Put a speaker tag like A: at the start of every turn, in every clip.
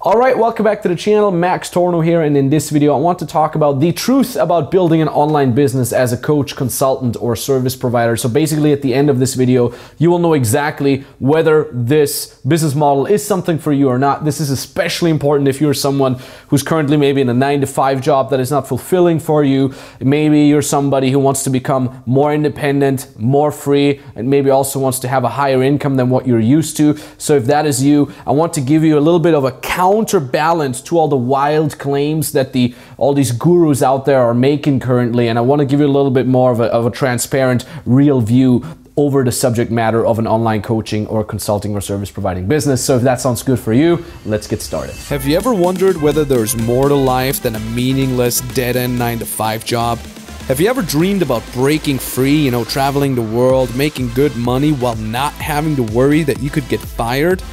A: Alright, welcome back to the channel. Max Tornow here, and in this video I want to talk about the truth about building an online business as a coach, consultant, or service provider. So basically at the end of this video you will know exactly whether this business model is something for you or not. This is especially important if you're someone who's currently maybe in a 9-to-5 job that is not fulfilling for you. Maybe you're somebody who wants to become more independent, more free, and maybe also wants to have a higher income than what you're used to. So if that is you, I want to give you a little bit of a counterbalance to all the wild claims that all these gurus out there are making currently, and I want to give you a little bit more of a transparent, real view over the subject matter of an online coaching or consulting or service providing business. So if that sounds good for you, let's get started.
B: Have you ever wondered whether there's more to life than a meaningless, dead-end 9-to-5 job? Have you ever dreamed about breaking free, traveling the world, making good money while not having to worry that you could get fired?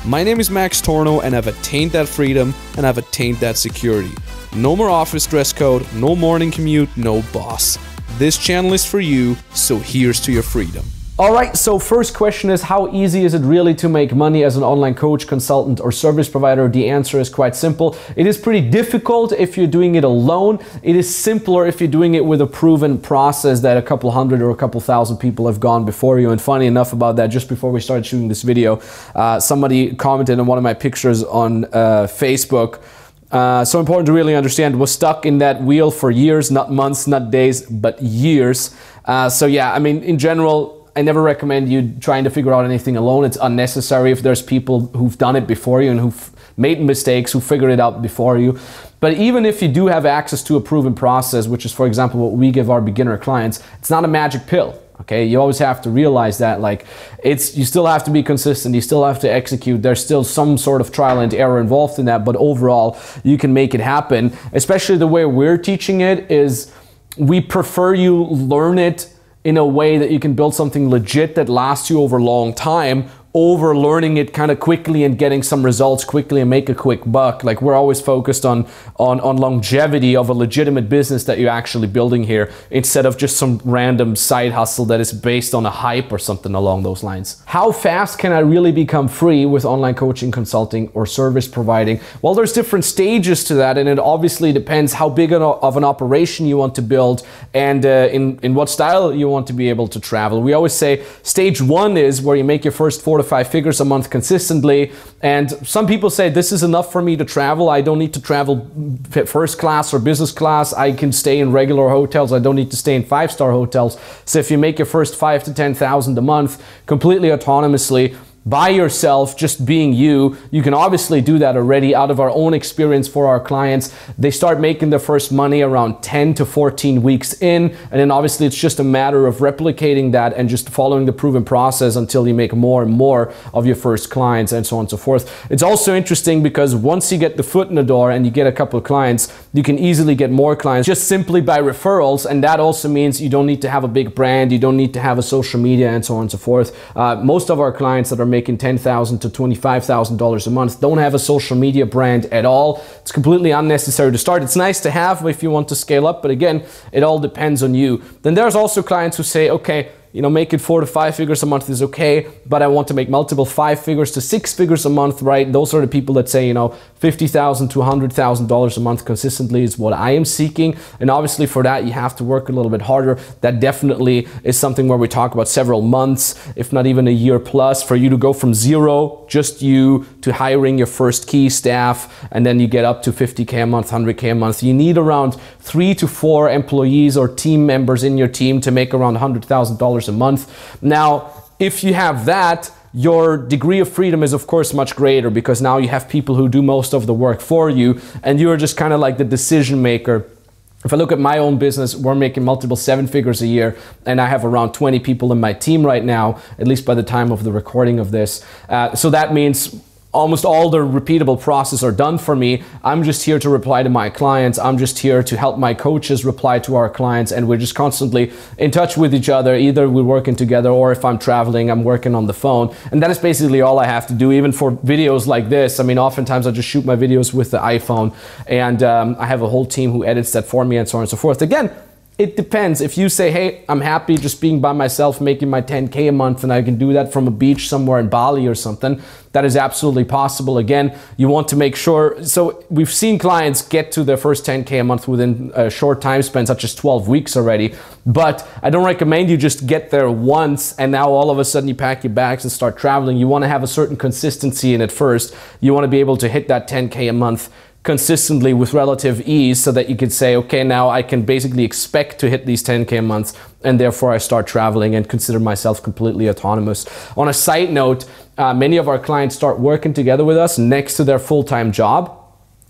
B: My name is Max Tornow, and I've attained that freedom and I've attained that security. No more office dress code, no morning commute, no boss. This channel is for you, so here's to your freedom.
A: Alright, so first question is, how easy is it really to make money as an online coach, consultant, or service provider? The answer is quite simple. It is pretty difficult if you're doing it alone. It is simpler if you're doing it with a proven process that a couple hundred or a couple thousand people have gone before you. And funny enough about that, just before we started shooting this video, somebody commented on one of my pictures on Facebook. So important to really understand, was stuck in that wheel for years, not months, not days, but years. So yeah, I mean, in general, I never recommend you trying to figure out anything alone. It's unnecessary if there's people who've done it before you and who've made mistakes, who figured it out before you. But even if you do have access to a proven process, which is, for example, what we give our beginner clients, it's not a magic pill. Okay, you always have to realize that, you still have to be consistent, you still have to execute, there's still some sort of trial and error involved in that, but overall, you can make it happen. Especially the way we're teaching it is, we prefer you learn it in a way that you can build something legit that lasts you over a long time, over learning it kind of quickly and getting some results quickly and make a quick buck. Like, we're always focused on longevity of a legitimate business that you're actually building here, instead of just some random side hustle that is based on a hype or something along those lines. How fast can I really become free with online coaching, consulting, or service providing? Well, there's different stages to that, and it obviously depends how big of an operation you want to build and in what style you want to be able to travel. We always say stage 1 is where you make your first 4 to 5 figures a month consistently, and some people say this is enough for me to travel. I don't need to travel first class or business class. I can stay in regular hotels. I don't need to stay in 5-star hotels. So if you make your first 5 to 10,000 a month completely autonomously by yourself, just being you can obviously do that already. Out of our own experience for our clients, they start making their first money around 10 to 14 weeks in, and then obviously it's just a matter of replicating that and just following the proven process until you make more and more of your first clients, and so on and so forth. It's also interesting because once you get the foot in the door and you get a couple of clients, you can easily get more clients just simply by referrals, and that also means you don't need to have a big brand, you don't need to have a social media, and so on and so forth. Most of our clients that are making $10,000 to $25,000 a month don't have a social media brand at all. It's completely unnecessary to start. It's nice to have if you want to scale up, but again, it all depends on you. Then there's also clients who say, okay, making 4 to 5 figures a month is okay, but I want to make multiple 5 figures to 6 figures a month, right? Those are the people that say, $50,000 to $100,000 a month consistently is what I am seeking. And obviously for that, you have to work a little bit harder. That definitely is something where we talk about several months, if not even a year plus, for you to go from zero, just you, to hiring your first key staff, and then you get up to 50K a month, 100K a month. You need around 3 to 4 employees or team members in your team to make around $100,000 a month. Now, if you have that, your degree of freedom is of course much greater, because now you have people who do most of the work for you, and you're just kind of like the decision maker. If I look at my own business, we're making multiple 7 figures a year, and I have around 20 people in my team right now, at least by the time of the recording of this. So that means almost all the repeatable process are done for me. I'm just here to reply to my clients. I'm just here to help my coaches reply to our clients, and we're just constantly in touch with each other. Either we're working together, or if I'm traveling, I'm working on the phone. And that is basically all I have to do, even for videos like this. I mean, oftentimes I just shoot my videos with the iPhone, and I have a whole team who edits that for me, and so on and so forth. Again, It depends. If you say, hey, I'm happy just being by myself, making my 10K a month, and I can do that from a beach somewhere in Bali or something, that is absolutely possible. Again, you want to make sure. So we've seen clients get to their first 10K a month within a short time span, such as 12 weeks already. But I don't recommend you just get there once and now all of a sudden you pack your bags and start traveling. You want to have a certain consistency in it first. You want to be able to hit that 10K a month consistently with relative ease so that you could say, okay, now I can basically expect to hit these 10K a month, and therefore I start traveling and consider myself completely autonomous. On a side note, many of our clients start working together with us next to their full-time job.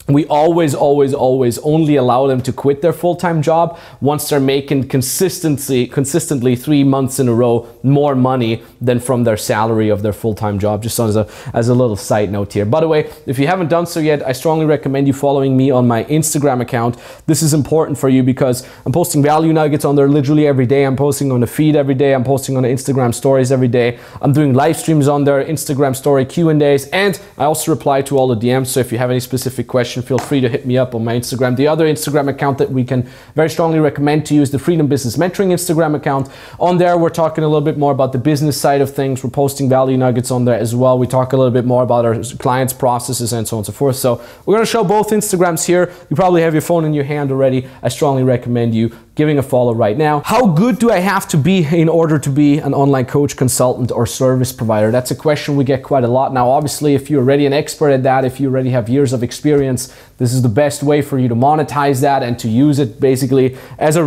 A: We always only allow them to quit their full-time job once they're making consistently 3 months in a row more money than from their salary of their full-time job, just as a little side note here. By the way, if you haven't done so yet, I strongly recommend you following me on my Instagram account. This is important for you because I'm posting value nuggets on there literally every day. I'm posting on the feed every day. I'm posting on the Instagram stories every day. I'm doing live streams on there, Instagram story Q&As, and I also reply to all the DMs. So if you have any specific questions, feel free to hit me up on my Instagram. The other Instagram account that we can very strongly recommend to you is the Freedom Business Mentoring Instagram account. On there, we're talking a little bit more about the business side of things. We're posting value nuggets on there as well. We talk a little bit more about our clients' processes and so on and so forth. So we're going to show both Instagrams here. You probably have your phone in your hand already. I strongly recommend you giving a follow right now. How good do I have to be in order to be an online coach, consultant, or service provider? That's a question we get quite a lot. Now, obviously, if you're already an expert at that, if you already have years of experience, this is the best way for you to monetize that and to use it basically as a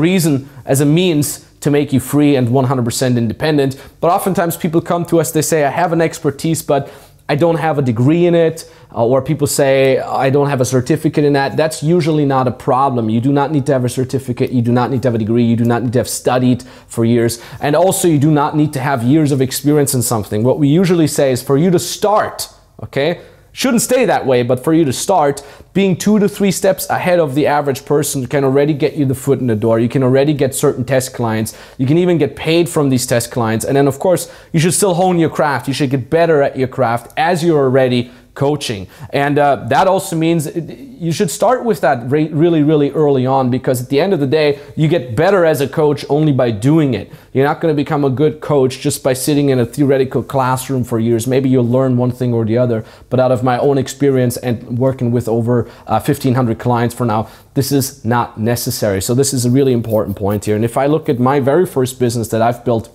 A: means to make you free and 100% independent. But oftentimes people come to us, they say, I have an expertise, but I don't have a degree in it, or people say, I don't have a certificate in that. That's usually not a problem. You do not need to have a certificate. You do not need to have a degree. You do not need to have studied for years. And also you do not need to have years of experience in something. What we usually say is for you to start, okay? Shouldn't stay that way, but for you to start, being 2 to 3 steps ahead of the average person can already get you the foot in the door. You can already get certain test clients. You can even get paid from these test clients. And then of course, you should still hone your craft. You should get better at your craft as you're already coaching. And that also means you should start with that really early on, because at the end of the day, you get better as a coach only by doing it. You're not going to become a good coach just by sitting in a theoretical classroom for years. Maybe you'll learn one thing or the other, but out of my own experience and working with over 1,500 clients for now, this is not necessary. So this is a really important point here. And if I look at my very first business that I've built,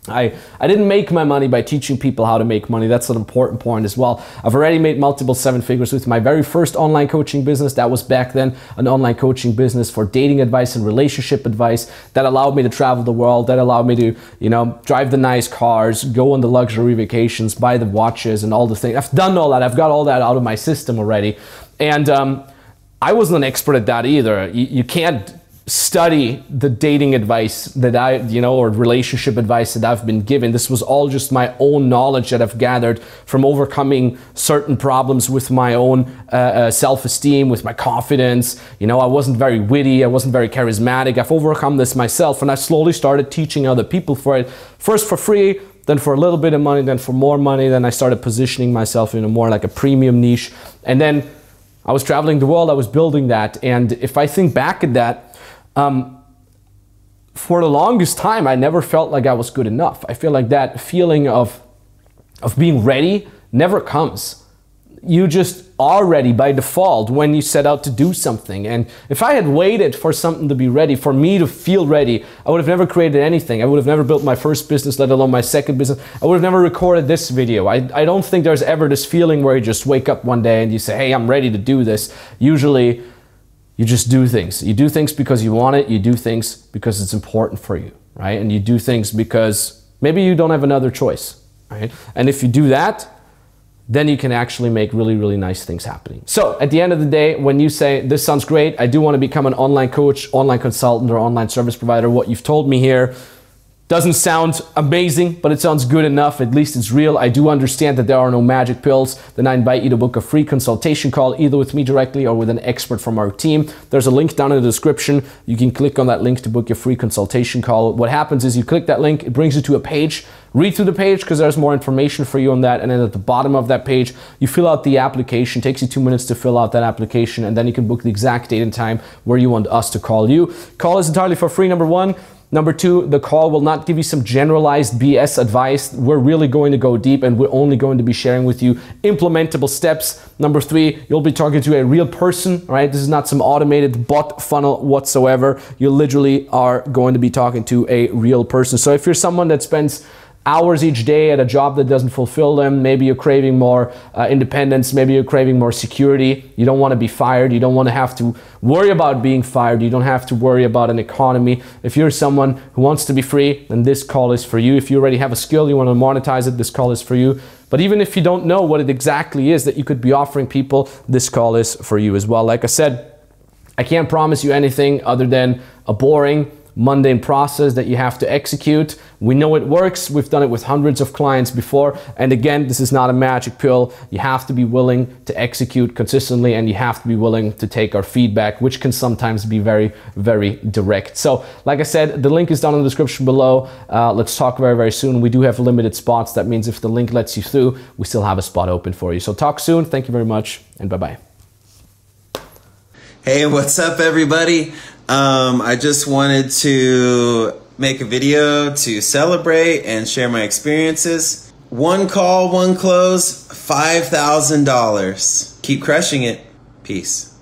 A: I didn't make my money by teaching people how to make money. That's an important point as well. I've already made multiple 7 figures with my very first online coaching business. That was back then an online coaching business for dating advice and relationship advice that allowed me to travel the world, that allowed me to, you know, drive the nice cars, go on the luxury vacations, buy the watches and all the things. I've done all that. I've got all that out of my system already. And I wasn't an expert at that either. You can't study the dating advice that or relationship advice that I've been given. This was all just my own knowledge that I've gathered from overcoming certain problems with my own self-esteem, with my confidence. You know, I wasn't very witty, I wasn't very charismatic. I've overcome this myself, and I slowly started teaching other people for it. First for free, then for a little bit of money, then for more money. Then I started positioning myself in a more like a premium niche. And then I was traveling the world, I was building that. And if I think back at that, for the longest time, I never felt like I was good enough. I feel like that feeling of being ready never comes. You just are ready by default when you set out to do something. And if I had waited for something to be ready, for me to feel ready, I would have never created anything. I would have never built my first business, let alone my second business. I would have never recorded this video. I don't think there's ever this feeling where you just wake up one day and you say, hey, I'm ready to do this. Usually, you just do things. You do things because you want it. You do things because it's important for you, right? And you do things because maybe you don't have another choice, right? And if you do that, then you can actually make really nice things happening. So at the end of the day, when you say, this sounds great, I do want to become an online coach, online consultant, or online service provider, what you've told me here Doesn't sound amazing, but it sounds good enough. At least it's real. I do understand that there are no magic pills. Then I invite you to book a free consultation call, either with me directly or with an expert from our team. There's a link down in the description. You can click on that link to book your free consultation call. What happens is you click that link, it brings you to a page. Read through the page because there's more information for you on that. And then at the bottom of that page, you fill out the application. It takes you 2 minutes to fill out that application. And then you can book the exact date and time where you want us to call you. Call is entirely for free, number one. Number two, the call will not give you some generalized BS advice. We're really going to go deep and we're only going to be sharing with you implementable steps. Number three, you'll be talking to a real person, right? This is not some automated bot funnel whatsoever. You literally are going to be talking to a real person. So if you're someone that spends hours each day at a job that doesn't fulfill them, maybe you're craving more independence, maybe you're craving more security, you don't want to be fired, you don't want to have to worry about being fired, you don't have to worry about an economy. If you're someone who wants to be free, then this call is for you. If you already have a skill, you want to monetize it, this call is for you. But even if you don't know what it exactly is that you could be offering people, this call is for you as well. Like I said, I can't promise you anything other than a boring, mundane process that you have to execute. We know it works. We've done it with hundreds of clients before. And again, this is not a magic pill. You have to be willing to execute consistently and you have to be willing to take our feedback, which can sometimes be very, very direct. So like I said, the link is down in the description below. Let's talk very, very soon. We do have limited spots. That means if the link lets you through, we still have a spot open for you. So talk soon. Thank you very much and bye-bye.
C: Hey, what's up everybody? I just wanted to make a video to celebrate and share my experiences. One call, one close, $5,000. Keep crushing it. Peace.